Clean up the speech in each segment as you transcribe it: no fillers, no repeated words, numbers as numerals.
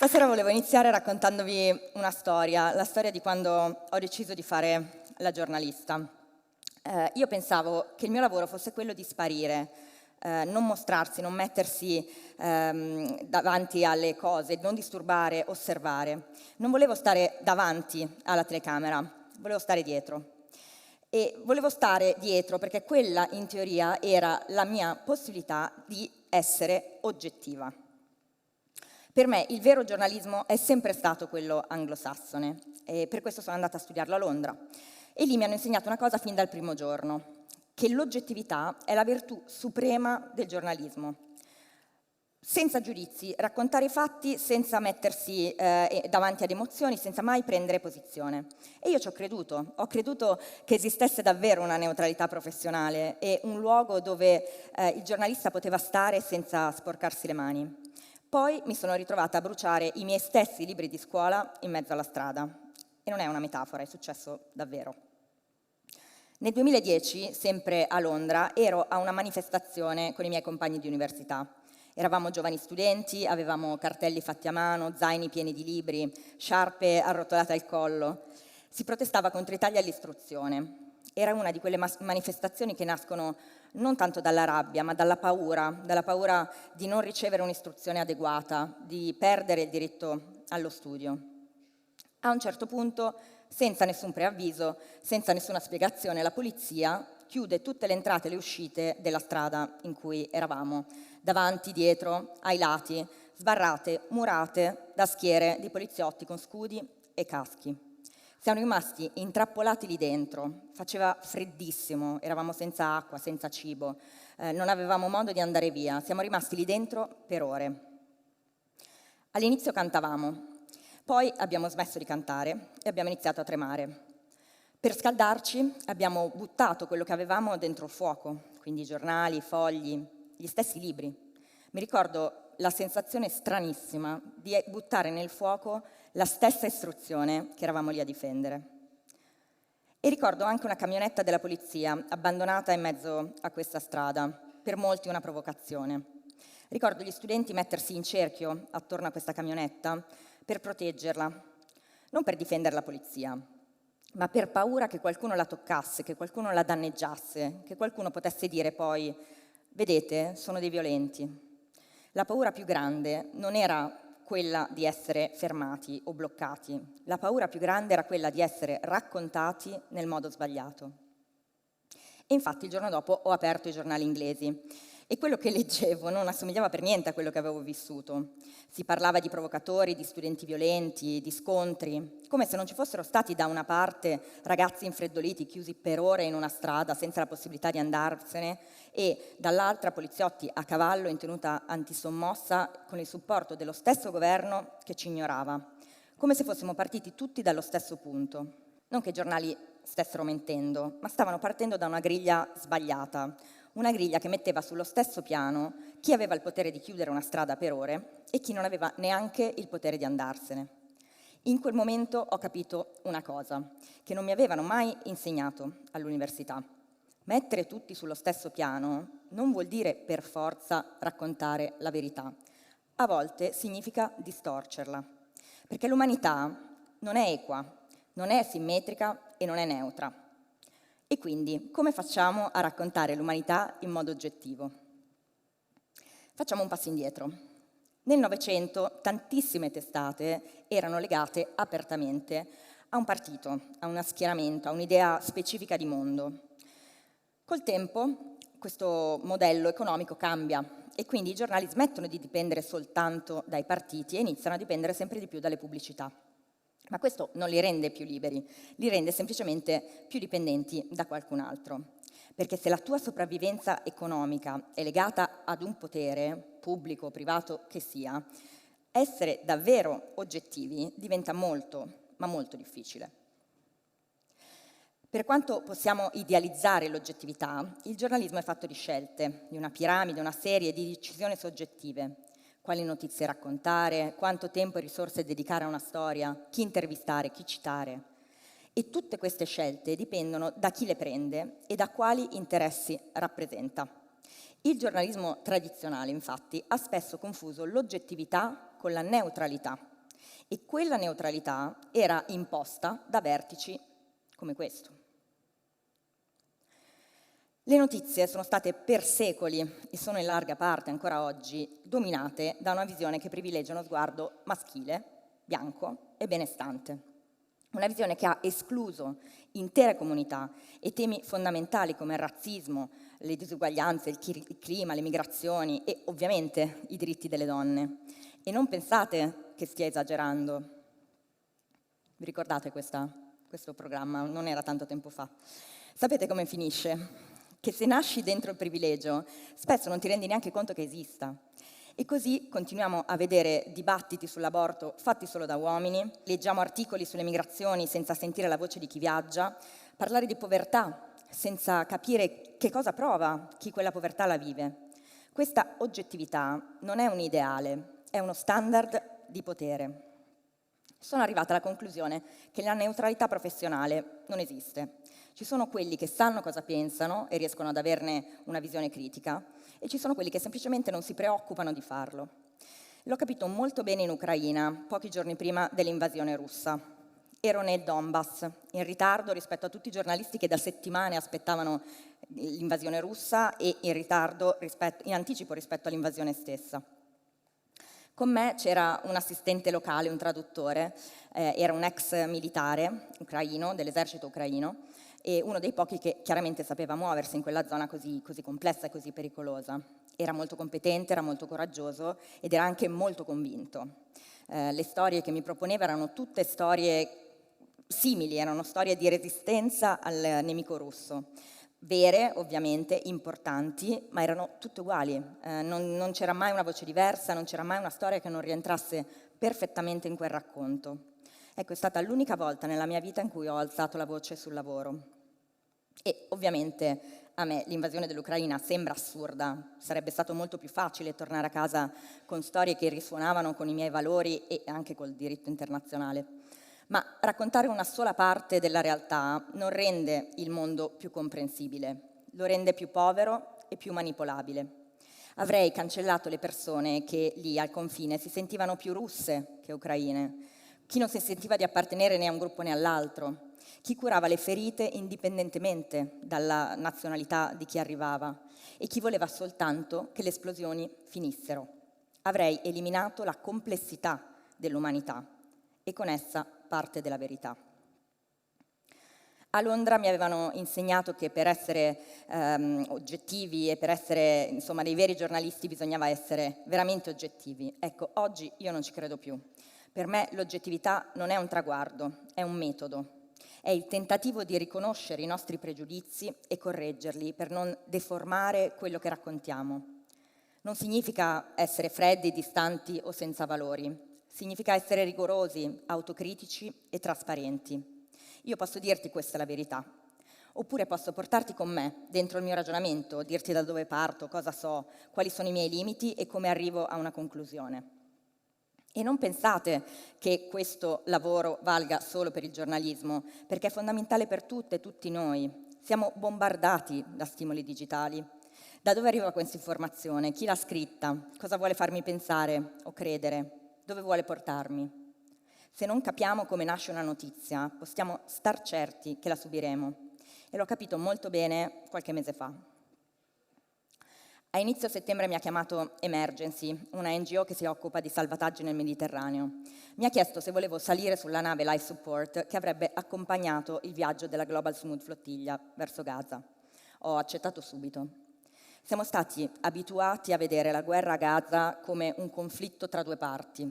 Stasera volevo iniziare raccontandovi una storia, la storia di quando ho deciso di fare la giornalista. Io pensavo che il mio lavoro fosse quello di sparire, non mostrarsi, non mettersi davanti alle cose, non disturbare, osservare. Non volevo stare davanti alla telecamera, volevo stare dietro. E volevo stare dietro perché quella, in teoria, era la mia possibilità di essere oggettiva. Per me il vero giornalismo è sempre stato quello anglosassone e per questo sono andata a studiarlo a Londra. E lì mi hanno insegnato una cosa fin dal primo giorno, che l'oggettività è la virtù suprema del giornalismo. Senza giudizi, raccontare i fatti senza mettersi davanti ad emozioni, senza mai prendere posizione. E io ci ho creduto che esistesse davvero una neutralità professionale e un luogo dove il giornalista poteva stare senza sporcarsi le mani. Poi mi sono ritrovata a bruciare i miei stessi libri di scuola in mezzo alla strada. E non è una metafora, è successo davvero. Nel 2010, sempre a Londra, ero a una manifestazione con i miei compagni di università. Eravamo giovani studenti, avevamo cartelli fatti a mano, zaini pieni di libri, sciarpe arrotolate al collo. Si protestava contro i tagli all'istruzione. Era una di quelle manifestazioni che nascono non tanto dalla rabbia, ma dalla paura di non ricevere un'istruzione adeguata, di perdere il diritto allo studio. A un certo punto, senza nessun preavviso, senza nessuna spiegazione, la polizia chiude tutte le entrate e le uscite della strada in cui eravamo, davanti, dietro, ai lati, sbarrate, murate da schiere di poliziotti con scudi e caschi. Siamo rimasti intrappolati lì dentro, faceva freddissimo, eravamo senza acqua, senza cibo, non avevamo modo di andare via, siamo rimasti lì dentro per ore. All'inizio cantavamo, poi abbiamo smesso di cantare e abbiamo iniziato a tremare. Per scaldarci abbiamo buttato quello che avevamo dentro il fuoco, quindi giornali, fogli, gli stessi libri. Mi ricordo la sensazione stranissima di buttare nel fuoco la stessa istruzione che eravamo lì a difendere. E ricordo anche una camionetta della polizia abbandonata in mezzo a questa strada, per molti una provocazione. Ricordo gli studenti mettersi in cerchio attorno a questa camionetta per proteggerla, non per difendere la polizia, ma per paura che qualcuno la toccasse, che qualcuno la danneggiasse, che qualcuno potesse dire poi: vedete, sono dei violenti. La paura più grande non era quella di essere fermati o bloccati, la paura più grande era quella di essere raccontati nel modo sbagliato. E infatti il giorno dopo ho aperto i giornali inglesi e quello che leggevo non assomigliava per niente a quello che avevo vissuto. Si parlava di provocatori, di studenti violenti, di scontri, come se non ci fossero stati da una parte ragazzi infreddoliti chiusi per ore in una strada senza la possibilità di andarsene e dall'altra poliziotti a cavallo in tenuta antisommossa con il supporto dello stesso governo che ci ignorava, come se fossimo partiti tutti dallo stesso punto. Non che i giornali stessero mentendo, ma stavano partendo da una griglia sbagliata, una griglia che metteva sullo stesso piano chi aveva il potere di chiudere una strada per ore e chi non aveva neanche il potere di andarsene. In quel momento ho capito una cosa, che non mi avevano mai insegnato all'università. Mettere tutti sullo stesso piano non vuol dire per forza raccontare la verità. A volte significa distorcerla, perché l'umanità non è equa, non è simmetrica e non è neutra. E quindi, come facciamo a raccontare l'umanità in modo oggettivo? Facciamo un passo indietro. Nel Novecento tantissime testate erano legate apertamente a un partito, a uno schieramento, a un'idea specifica di mondo. Col tempo questo modello economico cambia e quindi i giornali smettono di dipendere soltanto dai partiti e iniziano a dipendere sempre di più dalle pubblicità. Ma questo non li rende più liberi, li rende semplicemente più dipendenti da qualcun altro. Perché se la tua sopravvivenza economica è legata ad un potere, pubblico o privato che sia, essere davvero oggettivi diventa molto, ma molto difficile. Per quanto possiamo idealizzare l'oggettività, il giornalismo è fatto di scelte, di una piramide, una serie di decisioni soggettive. Quali notizie raccontare, quanto tempo e risorse dedicare a una storia, chi intervistare, chi citare. E tutte queste scelte dipendono da chi le prende e da quali interessi rappresenta. Il giornalismo tradizionale, infatti, ha spesso confuso l'oggettività con la neutralità. e quella neutralità era imposta da vertici come questo. Le notizie sono state per secoli, e sono in larga parte ancora oggi, dominate da una visione che privilegia uno sguardo maschile, bianco e benestante. Una visione che ha escluso intere comunità e temi fondamentali come il razzismo, le disuguaglianze, il clima, le migrazioni e ovviamente i diritti delle donne. E non pensate che stia esagerando. Vi ricordate questo programma? Non era tanto tempo fa. Sapete come finisce? Che se nasci dentro il privilegio, spesso non ti rendi neanche conto che esista. E così continuiamo a vedere dibattiti sull'aborto fatti solo da uomini, leggiamo articoli sulle migrazioni senza sentire la voce di chi viaggia, parlare di povertà senza capire che cosa prova chi quella povertà la vive. Questa oggettività non è un ideale, è uno standard di potere. Sono arrivata alla conclusione che la neutralità professionale non esiste. Ci sono quelli che sanno cosa pensano e riescono ad averne una visione critica, e ci sono quelli che semplicemente non si preoccupano di farlo. L'ho capito molto bene in Ucraina, pochi giorni prima dell'invasione russa. Ero nel Donbass, in ritardo rispetto a tutti i giornalisti che da settimane aspettavano l'invasione russa e in anticipo rispetto all'invasione stessa. Con me c'era un assistente locale, un traduttore, era un ex militare ucraino, dell'esercito ucraino, e uno dei pochi che chiaramente sapeva muoversi in quella zona così complessa e così pericolosa. Era molto competente, era molto coraggioso ed era anche molto convinto. Le storie che mi proponeva erano tutte storie simili, erano storie di resistenza al nemico russo. Vere, ovviamente, importanti, ma erano tutte uguali. Non c'era mai una voce diversa, non c'era mai una storia che non rientrasse perfettamente in quel racconto. Ecco, è stata l'unica volta nella mia vita in cui ho alzato la voce sul lavoro. E ovviamente a me l'invasione dell'Ucraina sembra assurda. Sarebbe stato molto più facile tornare a casa con storie che risuonavano con i miei valori e anche col diritto internazionale. Ma raccontare una sola parte della realtà non rende il mondo più comprensibile, lo rende più povero e più manipolabile. Avrei cancellato le persone che lì al confine si sentivano più russe che ucraine, chi non si sentiva di appartenere né a un gruppo né all'altro, chi curava le ferite indipendentemente dalla nazionalità di chi arrivava e chi voleva soltanto che le esplosioni finissero. Avrei eliminato la complessità dell'umanità e con essa parte della verità. A Londra mi avevano insegnato che per essere oggettivi e per essere insomma dei veri giornalisti bisognava essere veramente oggettivi. Ecco, oggi io non ci credo più. Per me l'oggettività non è un traguardo, è un metodo. È il tentativo di riconoscere i nostri pregiudizi e correggerli per non deformare quello che raccontiamo. Non significa essere freddi, distanti o senza valori. Significa essere rigorosi, autocritici e trasparenti. Io posso dirti questa è la verità. Oppure posso portarti con me dentro il mio ragionamento, dirti da dove parto, cosa so, quali sono i miei limiti e come arrivo a una conclusione. E non pensate che questo lavoro valga solo per il giornalismo, perché è fondamentale per tutte e tutti noi. Siamo bombardati da stimoli digitali. Da dove arriva questa informazione? Chi l'ha scritta? Cosa vuole farmi pensare o credere? Dove vuole portarmi? Se non capiamo come nasce una notizia, possiamo star certi che la subiremo. E l'ho capito molto bene qualche mese fa. A inizio settembre mi ha chiamato Emergency, una NGO che si occupa di salvataggi nel Mediterraneo. Mi ha chiesto se volevo salire sulla nave Life Support che avrebbe accompagnato il viaggio della Global Smooth Flottiglia verso Gaza. Ho accettato subito. Siamo stati abituati a vedere la guerra a Gaza come un conflitto tra due parti,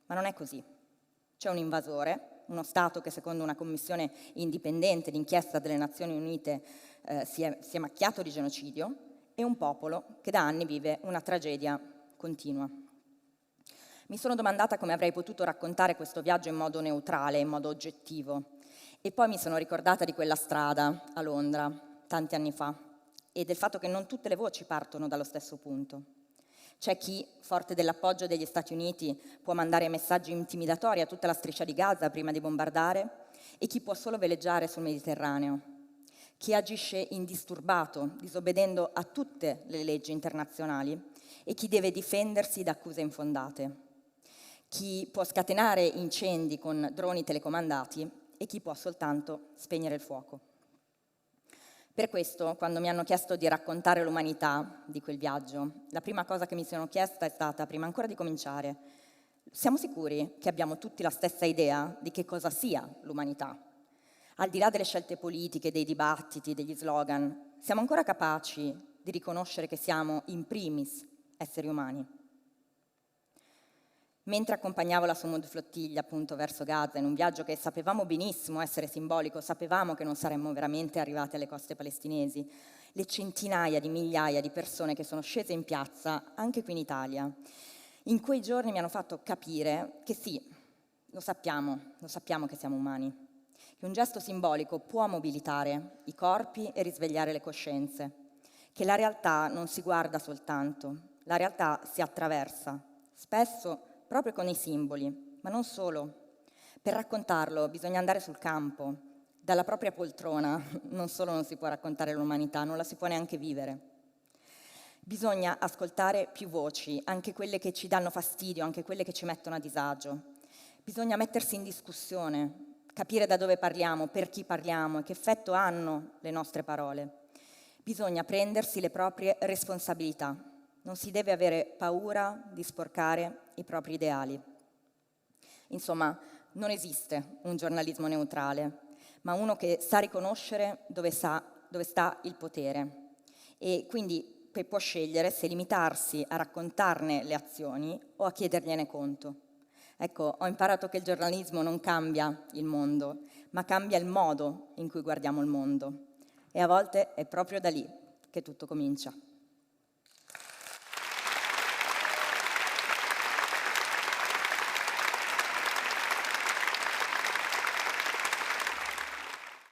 ma non è così. C'è un invasore, uno Stato che secondo una commissione indipendente d'inchiesta delle Nazioni Unite si è macchiato di genocidio, e un popolo che da anni vive una tragedia continua. Mi sono domandata come avrei potuto raccontare questo viaggio in modo neutrale, in modo oggettivo. E poi mi sono ricordata di quella strada a Londra, tanti anni fa, e del fatto che non tutte le voci partono dallo stesso punto. C'è chi, forte dell'appoggio degli Stati Uniti, può mandare messaggi intimidatori a tutta la striscia di Gaza prima di bombardare, e chi può solo veleggiare sul Mediterraneo. Chi agisce indisturbato, disobbedendo a tutte le leggi internazionali, e chi deve difendersi da accuse infondate. chi può scatenare incendi con droni telecomandati e chi può soltanto spegnere il fuoco. Per questo, quando mi hanno chiesto di raccontare l'umanità di quel viaggio, la prima cosa che mi sono chiesta è stata, prima ancora di cominciare: siamo sicuri che abbiamo tutti la stessa idea di che cosa sia l'umanità? Al di là delle scelte politiche, dei dibattiti, degli slogan, siamo ancora capaci di riconoscere che siamo in primis esseri umani? Mentre accompagnavo la Sumud Flottiglia appunto verso Gaza in un viaggio che sapevamo benissimo essere simbolico, sapevamo che non saremmo veramente arrivati alle coste palestinesi, le centinaia di migliaia di persone che sono scese in piazza, anche qui in Italia, in quei giorni mi hanno fatto capire che sì, lo sappiamo che siamo umani, che un gesto simbolico può mobilitare i corpi e risvegliare le coscienze, che la realtà non si guarda soltanto, la realtà si attraversa, spesso proprio con i simboli, ma non solo. Per raccontarlo bisogna andare sul campo, dalla propria poltrona. Non solo non si può raccontare l'umanità, non la si può neanche vivere. Bisogna ascoltare più voci, anche quelle che ci danno fastidio, anche quelle che ci mettono a disagio. Bisogna mettersi in discussione, capire da dove parliamo, per chi parliamo e che effetto hanno le nostre parole. Bisogna prendersi le proprie responsabilità. Non si deve avere paura di sporcare i propri ideali. Insomma, non esiste un giornalismo neutrale, ma uno che sa riconoscere dove sta il potere e quindi che può scegliere se limitarsi a raccontarne le azioni o a chiedergliene conto. Ecco, ho imparato che il giornalismo non cambia il mondo, ma cambia il modo in cui guardiamo il mondo. E a volte è proprio da lì che tutto comincia.